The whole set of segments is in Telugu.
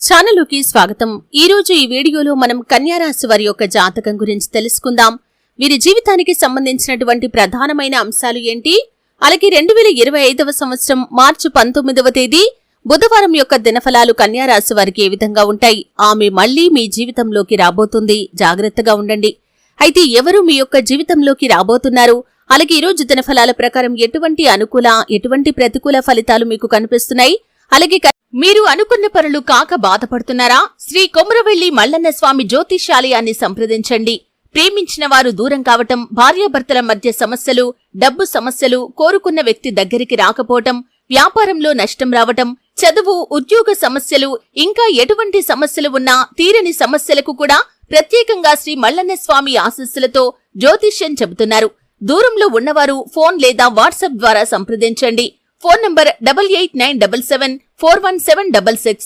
ఛానలుకి స్వాగతం। ఈ రోజు ఈ వీడియోలో మనం కన్యా రాశి వారి యొక్క జాతకం గురించి తెలుసుకుందాం। వీరి జీవితానికి సంబంధించినటువంటి ప్రధానమైన అంశాలు ఏంటి? అలాగే 2025వ సంవత్సరం మార్చి 19వ తేదీ బుధవారం యొక్క దినఫలాలు కన్యా రాశి వారికి ఏ విధంగా ఉంటాయి? ఆమె మళ్లీ మీ జీవితంలోకి రాబోతుంది, జాగ్రత్తగా ఉండండి। అయితే ఎవరు మీ యొక్క జీవితంలోకి రాబోతున్నారు? అలాగే ఈ రోజు దినఫలాల ప్రకారం ఎటువంటి అనుకూల ఎటువంటి ప్రతికూల ఫలితాలు మీకు కనిపిస్తున్నాయి? అలాగే మీరు అనుకున్న పనులు కాక బాధపడుతున్నారా? శ్రీ కొమరవెల్లి మల్లన్న స్వామి జ్యోతిష్యాలయాన్ని సంప్రదించండి। ప్రేమించిన వారు దూరం కావటం, భార్యాభర్తల మధ్య సమస్యలు, డబ్బు సమస్యలు, కోరుకున్న వ్యక్తి దగ్గరికి రాకపోవటం, వ్యాపారంలో నష్టం రావటం, చదువు, ఉద్యోగ సమస్యలు, ఇంకా ఎటువంటి సమస్యలు ఉన్నా తీరని సమస్యలకు కూడా ప్రత్యేకంగా శ్రీ మల్లన్న స్వామి ఆశీస్సులతో జ్యోతిష్యం చెబుతున్నారు। దూరంలో ఉన్నవారు ఫోన్ లేదా వాట్సాప్ ద్వారా సంప్రదించండి। Phone number 8897741766।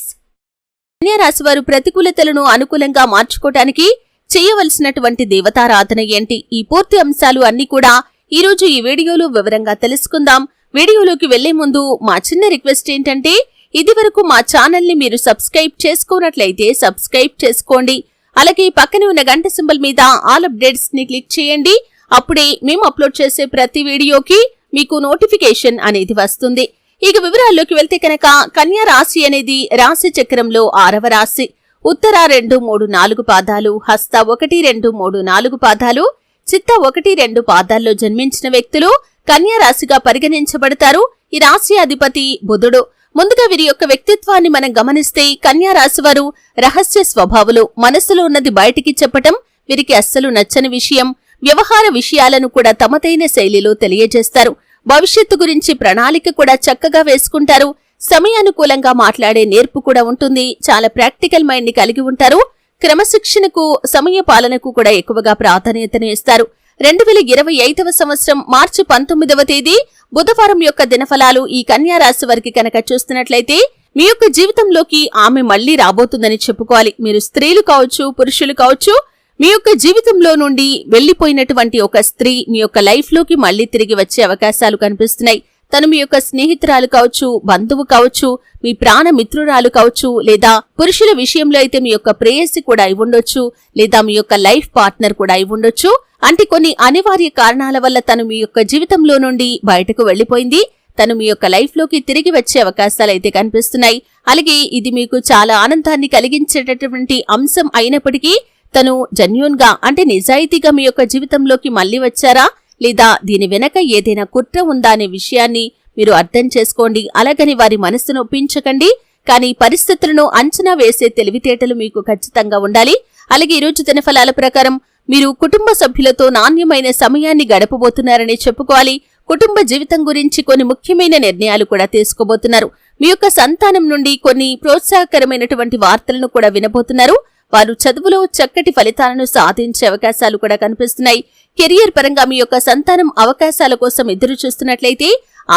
కన్యా రాశి వారు ప్రతికూలతలను అనుకూలంగా మార్చుకోవటానికి చేయవలసినటువంటి దేవతారాధన ఏంటి? ఈ పూర్తి అంశాలు అన్ని కూడా ఈ రోజు ఈ వీడియోలో వివరంగా తెలుసుకుందాం। వీడియోలోకి వెళ్లే ముందు మా చిన్న రిక్వెస్ట్ ఏంటంటే, ఇదివరకు మా ఛానల్ ని మీరు సబ్స్క్రైబ్ చేసుకోనట్లయితే సబ్స్క్రైబ్ చేసుకోండి। అలాగే పక్కనే ఉన్న గంట సింబల్ మీద ఆల్ అప్డేట్స్ ని క్లిక్ చేయండి। అప్పుడే మేము అప్లోడ్ చేసే ప్రతి వీడియోకి మీకు నోటిఫికేషన్ అనేది వస్తుంది। ఇక వివరాల్లోకి వెళ్తే కనుక కన్యా రాశి అనేది రాశి చక్రంలో 6వ రాశి। ఉత్తర 2, 3, 4 పాదాలు, హస్త 1, 2, 3, 4 పాదాలు, చిత్త 1, 2 పాదాల్లో జన్మించిన వ్యక్తులు కన్యా రాశిగా పరిగణించబడతారు। ఈ రాశి అధిపతి బుధుడు। ముందుగా వీరి యొక్క వ్యక్తిత్వాన్ని మనం గమనిస్తే కన్యా రాశి వారు రహస్య స్వభావులు, మనసులో ఉన్నది బయటికి చెప్పటం వీరికి అస్సలు నచ్చని విషయం। వ్యవహార విషయాలను కూడా తమదైన శైలిలో తెలియజేస్తారు। భవిష్యత్తు గురించి ప్రణాళిక కూడా చక్కగా వేసుకుంటారు। సమయానుకూలంగా మాట్లాడే నేర్పు కూడా ఉంటుంది। చాలా ప్రాక్టికల్ మైండ్ ని కలిగి ఉంటారు। క్రమశిక్షణకు, సమయ పాలనకు కూడా ఎక్కువగా ప్రాధాన్యతను ఇస్తారు। 2025వ సంవత్సరం మార్చి 19వ తేదీ బుధవారం యొక్క దినఫలాలు ఈ కన్యా రాశి వారికి కనుక చూస్తున్నట్లయితే, మీ యొక్క జీవితంలోకి ఆమె మళ్లీ రాబోతుందని చెప్పుకోవాలి। మీరు స్త్రీలు కావచ్చు, పురుషులు కావచ్చు, మీ యొక్క జీవితంలో నుండి వెళ్లిపోయినటువంటి ఒక స్త్రీ మీ యొక్క లైఫ్ లోకి మళ్లీ తిరిగి వచ్చే అవకాశాలు కనిపిస్తున్నాయి। తను మీ యొక్క స్నేహితురాలు కావచ్చు, బంధువు కావచ్చు, మీ ప్రాణ మిత్రురాలు కావచ్చు, లేదా పురుషుల విషయంలో అయితే మీ యొక్క ప్రేయసి కూడా అయి ఉండొచ్చు, లేదా మీ యొక్క లైఫ్ పార్ట్నర్ కూడా అయి ఉండొచ్చు। అంటే కొన్ని అనివార్య కారణాల వల్ల తను మీ యొక్క జీవితంలో నుండి బయటకు వెళ్లిపోయింది। తను మీ యొక్క లైఫ్ లోకి తిరిగి వచ్చే అవకాశాలు అయితే కనిపిస్తున్నాయి। అలాగే ఇది మీకు చాలా ఆనందాన్ని కలిగించేటటువంటి అంశం అయినప్పటికీ, తను జెన్యూన్ గా అంటే నిజాయితీగా మీ యొక్క జీవితంలోకి మళ్లీ వచ్చారా, లేదా దీని వెనక ఏదైనా కుట్ర ఉందా అనే విషయాన్ని మీరు అర్థం చేసుకోండి। అలాగని వారి మనస్సును ఒప్పించకండి, కానీ పరిస్థితులను అంచనా వేసే తెలివితేటలు మీకు ఖచ్చితంగా ఉండాలి। అలాగే ఈ రోజు దినఫలాల ప్రకారం మీరు కుటుంబ సభ్యులతో నాణ్యమైన సమయాన్ని గడపబోతున్నారని చెప్పుకోవాలి। కుటుంబ జీవితం గురించి కొన్ని ముఖ్యమైన నిర్ణయాలు కూడా తీసుకోబోతున్నారు। మీ యొక్క సంతానం నుండి కొన్ని ప్రోత్సాహకరమైనటువంటి వార్తలను కూడా వినబోతున్నారు। వారు చదువులో చక్కటి ఫలితాలను సాధించే అవకాశాలు కూడా కనిపిస్తున్నాయి। కెరియర్ పరంగా మీ యొక్క సంతానం అవకాశాల కోసం ఎదురు చూస్తున్నట్లయితే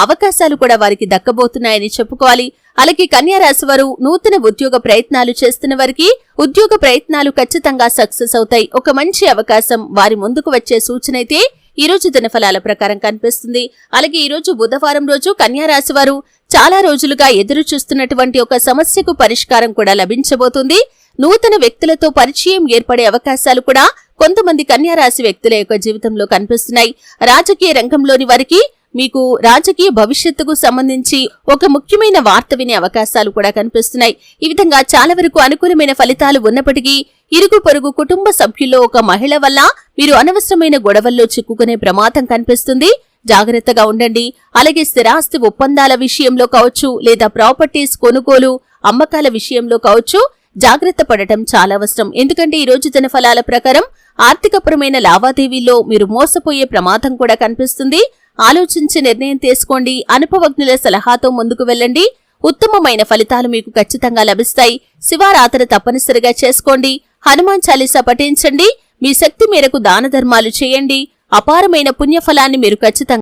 అవకాశాలు కూడా వారికి దక్కబోతున్నాయని చెప్పుకోవాలి। అలాగే కన్యా రాశి వారు నూతన ఉద్యోగ ప్రయత్నాలు చేస్తున్న వారికి ఉద్యోగ ప్రయత్నాలు ఖచ్చితంగా సక్సెస్ అవుతాయి। ఒక మంచి అవకాశం వారి ముందుకు వచ్చే సూచన అయితే ఈ రోజు దినఫలాల ప్రకారం కనిపిస్తుంది। అలాగే ఈ రోజు బుధవారం రోజు కన్యా రాశి వారు చాలా రోజులుగా ఎదురు చూస్తున్నటువంటి ఒక సమస్యకు పరిష్కారం కూడా లభించబోతుంది। నూతన వ్యక్తులతో పరిచయం ఏర్పడే అవకాశాలు కూడా కొంతమంది కన్యా రాశి వ్యక్తుల యొక్క జీవితంలో కనిపిస్తున్నాయి। రాజకీయ రంగంలోని వారికి మీకు రాజకీయ భవిష్యత్తుకు సంబంధించి ఒక ముఖ్యమైన వార్త వినే అవకాశాలు కూడా కనిపిస్తున్నాయి। ఈ విధంగా చాలా వరకు అనుకూలమైన ఫలితాలు ఉన్నప్పటికీ ఇరుగు పొరుగు కుటుంబ సభ్యుల్లో ఒక మహిళ వల్ల మీరు అనవసరమైన గొడవల్లో చిక్కుకునే ప్రమాదం కనిపిస్తుంది, జాగ్రత్తగా ఉండండి। అలాగే స్థిరాస్తి ఒప్పందాల విషయంలో కావచ్చు, లేదా ప్రాపర్టీస్ కొనుగోలు అమ్మకాల విషయంలో కావచ్చు, జాగ్రత్త పడటం చాలా అవసరం। ఎందుకంటే ఈ రోజు దినఫలాల ప్రకారం ఆర్థికపరమైన లావాదేవీల్లో మీరు మోసపోయే ప్రమాదం కూడా కనిపిస్తుంది। ఆలోచించి నిర్ణయం తీసుకోండి। అనుభవజ్ఞుల సలహాతో ముందుకు వెళ్ళండి। ఉత్తమమైన ఫలితాలు మీకు ఖచ్చితంగా లభిస్తాయి। శివారాధన తప్పనిసరిగా చేసుకోండి। హనుమాన్ చాలీసా పఠించండి। మీ శక్తి మేరకు దాన ధర్మాలు చేయండి। అపారమైన పుణ్యఫలాన్ని మీరు ఖచ్చితంగా